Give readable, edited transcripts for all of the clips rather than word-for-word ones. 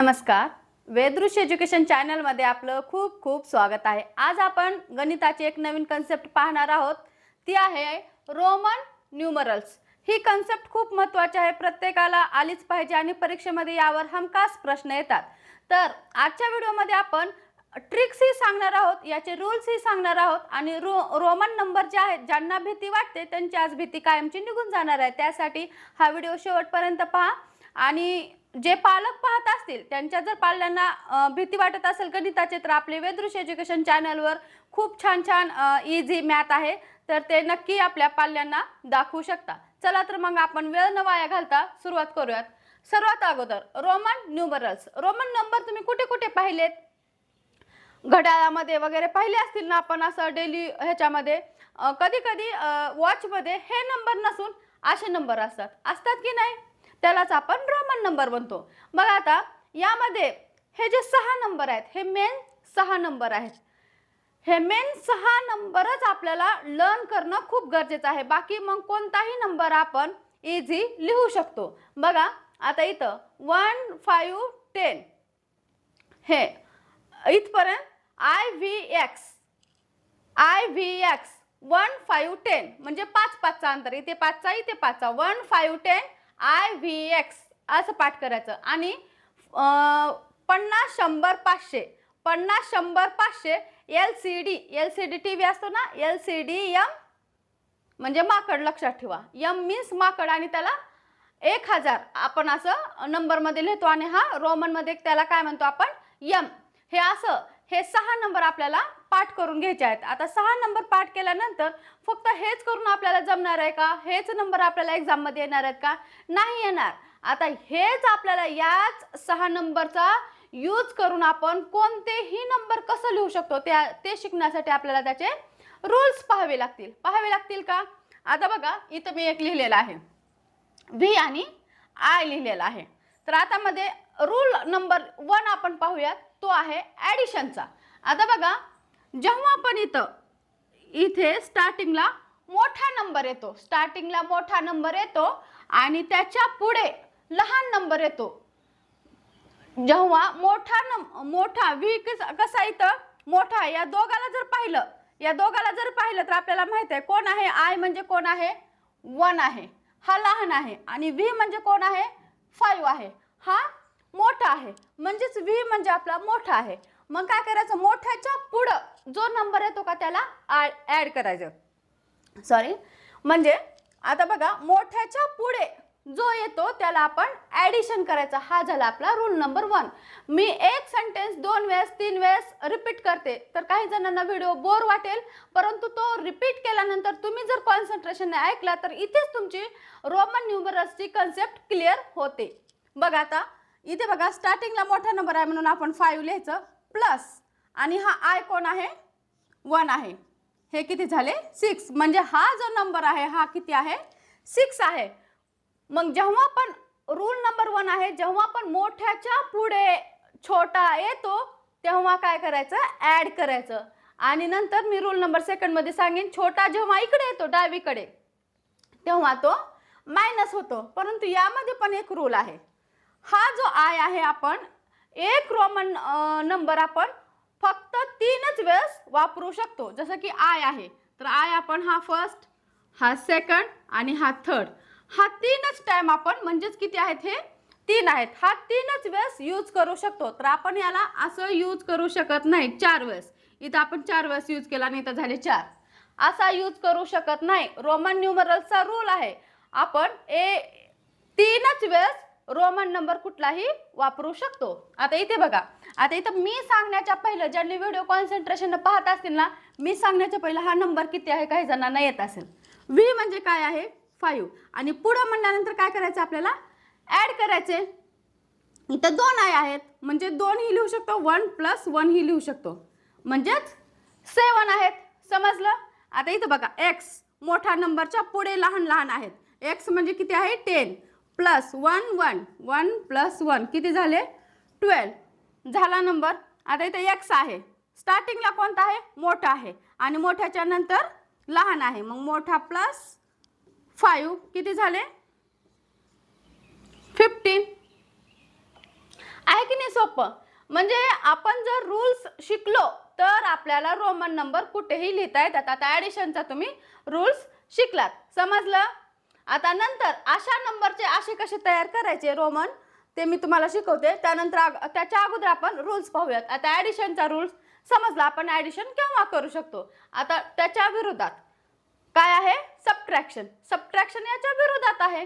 नमस्कार. वेदृश्य एज्युकेशन चॅनलमध्ये आपलं खूप खूप स्वागत आहे. आज आपण गणिताची एक नवीन कन्सेप्ट पाहणार आहोत. ती आहे रोमन न्यूमरल्स. ही कन्सेप्ट खूप महत्त्वाची आहे, प्रत्येकाला आलीच पाहिजे आणि परीक्षेमध्ये यावर हमखास प्रश्न येतात. तर आजच्या व्हिडिओमध्ये आपण ट्रिक्स ही सांगणार आहोत, याचे रूल्स ही सांगणार आहोत आणि रोमन नंबर जे आहेत ज्यांना भीती वाटते त्यांची आज भीती कायमची निघून जाणार आहे. त्यासाठी हा व्हिडिओ शेवटपर्यंत पहा. आणि जे पालक पाहत असतील त्यांच्या जर पाल्यांना भीती वाटत असेल गणिताचे, तर आपले वेदृश्य एज्युकेशन चॅनलवर खूप छान छान इझी मॅथ आहे, तर ते नक्की आपल्या पाल्यांना दाखवू शकता. चला तर मग आपण वेळ न वाया घालता सुरुवात करूयात. सर्वात अगोदर रोमन न्यूमरल्स. रोमन नंबर तुम्ही कुठे कुठे पाहिलेत? घड्याळामध्ये वगैरे पाहिले असतील ना आपण, असं डेली ह्याच्यामध्ये कधी कधी वॉचमध्ये हे नंबर नसून असे नंबर असतात की नाही, त्यालाच आपण रोमन नंबर म्हणतो. बघा आता यामध्ये हे जे 6 नंबर आहेत हे मेन 6 नंबर आहेत. हे मेन 6 नंबरच आपल्याला लर्न करणं खूप गरजेचं आहे. बाकी मग कोणताही नंबर आपण इझी लिहू शकतो. बघा आता इथं 1 5 10 हे इथपर्यंत IVX 1 5 10 म्हणजे 5 5 चा अंतर, इथे 5 चा इथे 5 चा, 1 5 10 IVX असं पाठ करायचं. आणि 50 100 500 50 100 500 LCD टीव्ही असतो ना, LCD M म्हणजे माकड, लक्षात ठेवा. M मीन्स माकड आणि त्याला 1000 आपण असं नंबर मध्ये लिहितो आणि हा रोमन मध्ये त्याला काय म्हणतो आपण, M. हे असं हे 6 नंबर आपल्याला पाठ करून घ्यायचे आहेत. आता 6 नंबर पाठ केल्यानंतर फक्त हेच करून आपल्याला जमणार आहे का? हेच नंबर आपल्याला एक्झाम मध्ये येणार आहेत का? नाही येणार. आता हेच आपल्याला याच 6 नंबरचा यूज करून आपण कोणतेही नंबर कसं लिहू शकतो ते शिकण्यासाठी आपल्याला त्याचे रूल्स पाहावे लागतील का? आता बघा इथं मी एक लिहिलेला आहे, V आणि I लिहिलेला आहे. तर आता मध्ये रूल नंबर 1 आपण पाहूयात, तो आहे ॲडिशनचा. आता बघा जेव्हा आपण इथे स्टार्टिंगला मोठा नंबर येतो आणि त्याच्या पुढे लहान नंबर येतो. जेव्हा मोठा V कसा इथं मोठा, या दोघाला जर पाहिलं तर आपल्याला माहित आहे कोण आहे. I म्हणजे कोण आहे? 1 आहे, हा लहान आहे. आणि V म्हणजे कोण आहे? 5 आहे, हा मोठा आहे. म्हणजेच V म्हणजे आपला मोठा आहे. मग काय करायचं, मोठ्याच्या पुढं जो नंबर येतो का त्याला ऍड करायचं. म्हणजे आता बघा मोठ्याच्या पुढे जो येतो त्याला आपण ऍडिशन करायचं. हा झाला आपला रूल नंबर 1. मी एक सेंटेन्स 2 वेळेस 3 वेळेस रिपीट करते, तर काही जणांना व्हिडिओ बोर वाटेल, परंतु तो रिपीट केल्यानंतर तुम्ही जर कॉन्सन्ट्रेशनने ऐकला तर इथेच तुमची रोमन न्यूमरल्सची कन्सेप्ट क्लिअर होते. बघा आता इथे बघा स्टार्टिंगला मोठा नंबर आहे म्हणून आपण 5 लिहायचं प्लस, आणि हा I कोण आहे? 1 आहे. हे किती झाले? 6. म्हणजे हा जो नंबर आहे हा किती आहे? 6 आहे. मग जेव्हा पण रूल नंबर 1 आहे, जेव्हा पण मोठ्याच्या पुढे छोटा येतो तेव्हा काय करायचं? ऍड करायचं. आणि नंतर मी रूल नंबर 2 मध्ये सांगेन, छोटा जेव्हा इकडे येतो डावीकडे तेव्हा तो मायनस होतो. परंतु यामध्ये पण एक रूल आहे. हा जो I आहे, आपण एक रोमन नंबर आपण फक्त 3च वेळेस वापरू शकतो. जसं की I आहे, तर I आपण हा फर्स्ट, हा सेकंड आणि हा थर्ड, हा 3च टाइम आपण, म्हणजेच किती आहेत हे? 3 आहेत. हा 3च वेळेस यूज करू शकतो. तर आपण याला असं यूज करू शकत नाही 4 वेळेस. इथं आपण 4 वेळेस यूज केला आणि इथं झाले 4. असा यूज करू शकत नाही. रोमन न्यूमरल्सचा रूल आहे, आपण 3च वेळेस रोमन नंबर कुठलाही वापरू शकतो. आता इथे बघा, आता इथं मी सांगण्याच्या पहिलं ज्यांनी व्हिडिओ कॉन्सन्ट्रेशन पाहत असतील ना, मी सांगण्याच्या पहिलं हा नंबर किती आहे काही जणांना येत असेल. V म्हणजे काय आहे? 5. आणि पुढे म्हणल्यानंतर काय करायचं आपल्याला? ऍड करायचे. इथं 2 I आहेत म्हणजे 2 ही लिहू शकतो, 1 + 1 ही लिहू शकतो, म्हणजेच 7 आहेत. समजलं? आता इथं बघा X मोठा नंबरच्या पुढे लहान लहान आहेत. X म्हणजे किती आहे? 10 प्लस 1 1 1 + 1 किती झाले? 12 झाला नंबर. आता इथे X आहे, स्टार्टिंगला कोणता आहे? मोठा आहे आणि मोठ्याच्या नंतर लहान आहे, मग मोठा प्लस 5 किती झाले? 15. आहे की नाही सोपं? म्हणजे आपण जर रूल्स शिकलो तर आपल्याला रोमन नंबर कुठेही लिहिता येतात. आता ॲडिशनचा तुम्ही रूल्स शिकलात, समजलं? आता नंतर अशा नंबरचे असे कसे तयार करायचे रोमन ते मी तुम्हाला शिकवते. त्यानंतर त्याच्या अगोदर आपण रूल्स पाहूयात. आता ॲडिशनचा रूल्स समजला, आपण ॲडिशन केव्हा करू शकतो. आता त्याच्या विरोधात काय आहे? सबट्रॅक्शन. सबट्रॅक्शन याच्या विरोधात आहे.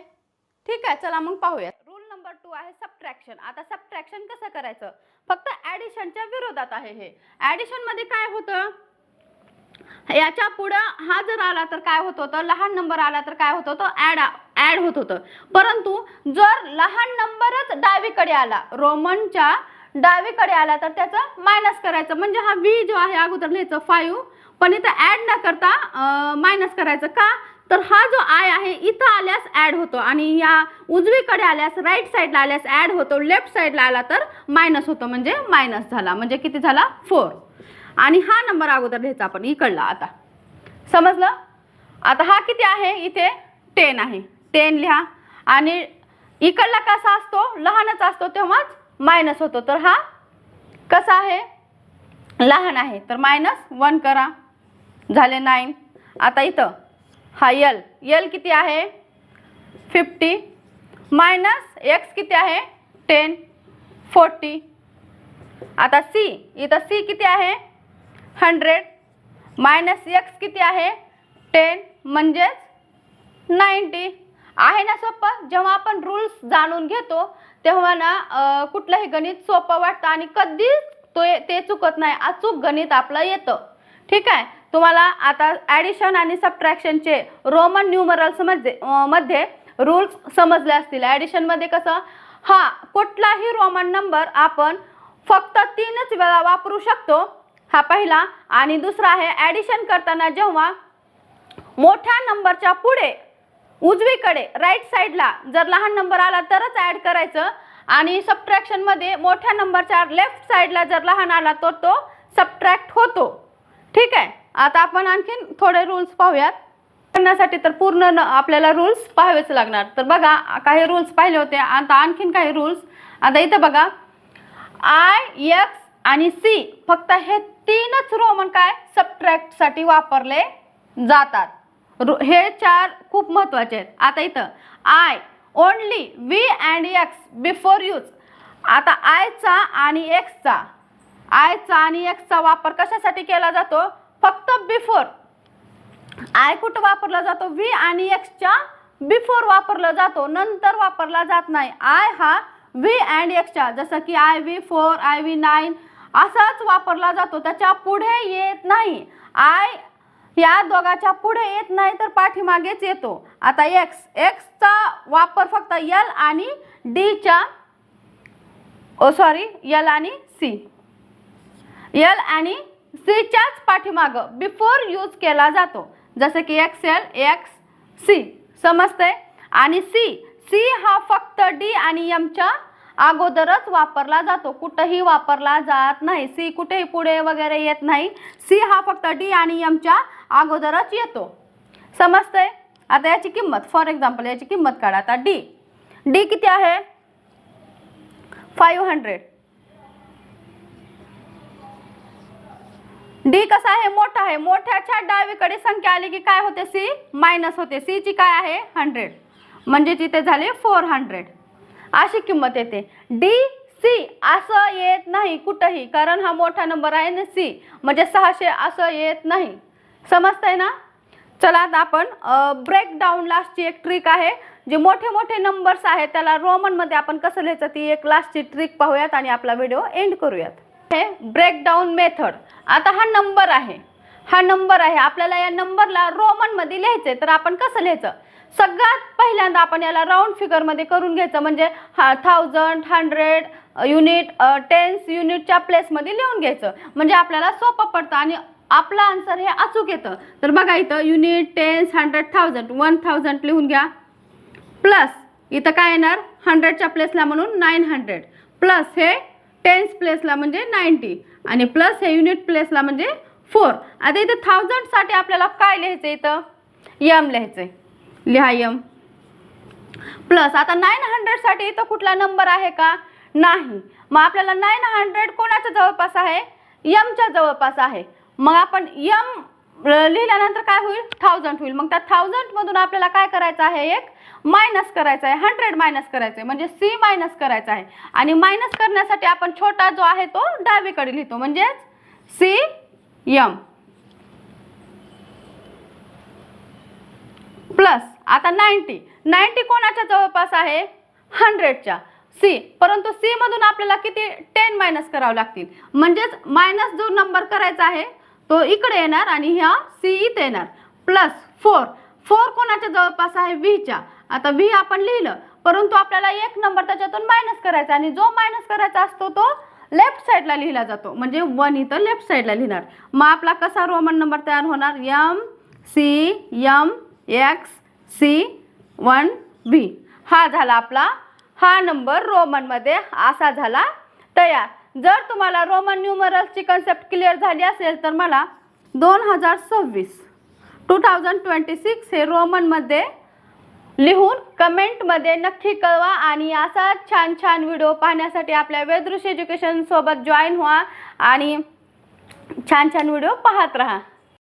ठीक आहे, चला मग पाहूयात. रूल नंबर 2 आहे सबट्रॅक्शन. आता सबट्रॅक्शन कसं करायचं? फक्त ॲडिशनच्या विरोधात आहे हे. ॲडिशन मध्ये काय होतं? याच्या पुढे हा जर आला तर काय होत होतं? लहान नंबर आला तर काय होत होतं? ॲड होत होतं. परंतु जर लहान नंबरच डावीकडे आला, रोमनच्या डावीकडे आला, तर त्याचं मायनस करायचं. म्हणजे हा व्ही जो आहे अगोदर लिहायचं 5, पण इथं ॲड न करता मायनस करायचं. का? तर हा जो आय आहे इथं आल्यास ॲड होतो आणि या उजवीकडे आल्यास, राईट साईडला आल्यास ॲड होतो, लेफ्ट साईडला आला तर मायनस होतो. म्हणजे मायनस झाला. म्हणजे किती झाला? 4. आणि हा नंबर अगोदर लिहायचा आपण इकडला. आता समजलं? आता हा किती आहे? इथे 10 आहे. 10 लिहा. आणि इकडला कसा असतो? लहानच असतो तेव्हाच मायनस होतो. तर हा कसा आहे? लहान आहे. तर -1 करा. झाले 9. आता इथं हा यल किती आहे? 50 मायनस एक्स किती आहे? 10 40. आता सी, इथं सी किती आहे? 100 मायनस एक्स किती आहे? 10 म्हणजेच 90. आहे ना सोपं? जेव्हा आपण रूल्स जाणून घेतो तेव्हा ना कुठलंही गणित सोपं वाटतं आणि कधीच ते चुकत नाही. अचूक गणित आपलं येतं. ठीक आहे, तुम्हाला आता ॲडिशन आणि सबट्रॅक्शनचे रोमन न्यूमरल्स मध्ये रूल्स समजले असतील. ॲडिशन मध्ये कसं? हा कुठलाही रोमन नंबर आपण फक्त 3च वेळा वापरू शकतो. हा पहिला. आणि दुसरा आहे ॲडिशन करताना जेव्हा मोठ्या नंबरच्या पुढे उजवीकडे राईट साईडला जर लहान नंबर आला तरच ॲड करायचं. आणि सबट्रॅक्शन मध्ये मोठ्या नंबरच्या लेफ्ट साईडला जर लहान आला तर तो सबट्रॅक्ट होतो. ठीक आहे, आता आपण आणखीन थोडे रूल्स पाहूयात. करण्यासाठी तर पूर्ण आपल्याला रूल्स पाहावेच लागणार. तर बघा, काही रूल्स पाहिले होते, आता आणखीन काही रूल्स. आता इथं बघा, आय, एक्स आणि सी फक्त हे 3च रोमन काय सबट्रॅक्टसाठी वापरले जातात. हे 4 खूप महत्त्वाचे आहेत. आता इथं I only V and x before use. आता आयचा आणि एक्सचा वापर कशासाठी केला जातो? फक्त बिफोर. आय कुठं वापरला जातो? व्ही आणि एक्सच्या बिफोर वापरला जातो, नंतर वापरला जात नाही. आय हा व्ही अँड एक्सच्या, जसं की IV4, IV9 असाच वापरला जातो, त्याच्या पुढे येत नाही. आय या दोघाच्या पुढे येत नाही तर पाठीमागेच येतो. आता एक्सचा वापर फक्त यल आणि डीच्या यल आणि सीच्याच पाठीमाग बिफोर यूज केला जातो. जसं की XL, XC. समजतंय? आणि सी हा फक्त डी आणि एमच्या अगोदरच वापरला जातो, कुठेही वापरला जात नाही. सी कुठेही पुढे वगैरे येत नाही. सी हा फक्त डी आणि एमच्या अगोदरच येतो. समजतंय? आता याची किंमत, फॉर एक्झाम्पल याची किंमत काढा. आता डी किती आहे? 500. डी कसा आहे? मोठा आहे. मोठ्याच्या डावीकडे संख्या आली की काय होते? सी मायनस होते. सी ची काय आहे? 100. म्हणजे तिथे झाले 400. अशी किंमत येते. डी सी असं येत नाही कुठेही, कारण हा मोठा नंबर आहे ना सी, म्हणजे 600 असं येत नाही. समजतंय ना? चला आता आपण ब्रेक डाऊन लास्टची एक ट्रिक आहे. जे मोठे मोठे नंबर्स आहेत त्याला रोमन मध्ये आपण कसं लिहायचं ती एक लास्टची ट्रिक पाहूयात आणि आपला व्हिडिओ एंड करूयात. हे ब्रेक डाऊन मेथड. आता हा नंबर आहे, आपल्याला या नंबरला रोमन मध्ये लिहायचे. तर आपण कसं लिहायचं? सगळ्यात पहिल्यांदा आपण याला राऊंड फिगर मध्ये करून घ्यायचं. म्हणजे 1000, 100 युनिट, टेन्स युनिटच्या प्लेस मध्ये लिहून घ्यायचं. म्हणजे आपल्याला सोपं पडतं आणि आपलं आन्सर हे अचूक येतं. तर बघा इथं युनिट, टेन्स, 100, 1000 लिहून घ्या. प्लस इथं काय येणार? 100च्या प्लेसला म्हणून 900, प्लस हे टेन्स प्लेसला म्हणजे 90 आणि प्लस हे युनिट प्लेसला म्हणजे 4. आता इथं 1000 साठी आपल्याला काय लिहायचं? इथं एम लिहायचंय. लिहा एम. प्लस आता 900 साठी इथं कुठला नंबर आहे का? नाही. मग आपल्याला 900 कोणाच्या जवळपास आहे, यमच्या जवळपास आहे. मग आपण यम लिहिल्यानंतर काय होईल, 1000 होईल. मग त्या 1000 मधून आपल्याला काय करायचं आहे, एक मायनस करायचं आहे, 100 मायनस करायचं आहे, म्हणजे सी मायनस करायचं आहे. आणि मायनस करण्यासाठी आपण छोटा जो आहे तो डावीकडे लिहितो, म्हणजे सी यम प्लस आता 90 कोणाच्या जवळपास आहे, 100च्या सी. परंतु सी मधून आपल्याला किती 10 मायनस करावं लागतील, म्हणजेच मायनस जो नंबर करायचा आहे तो इकडे येणार आणि ह्या सी इथे येणार. प्लस 4 कोणाच्या जवळपास आहे, व्हीच्या. आता व्ही आपण लिहिलं, परंतु आपल्याला एक नंबर त्याच्यातून मायनस करायचा आणि जो मायनस करायचा असतो तो लेफ्ट साईडला लिहिला जातो, म्हणजे 1 इथं लेफ्ट साईडला लिहिणार. मग आपला कसा रोमन नंबर तयार होणार, M C M X C 1 V. हा झाला आपला, हा नंबर रोमन मध्ये असा झाला तयार. जर तुम्हाला रोमन न्यूमरल्सची कन्सेप्ट क्लिअर झाली असेल तर मला 2026 हे रोमन मध्ये लिहून कमेंटमध्ये नक्की कळवा. आणि असा छान छान व्हिडिओ पाहण्यासाठी आपल्या वेदृश्य एज्युकेशन सोबत जॉईन व्हा आणि छान छान व्हिडिओ पाहत राहा.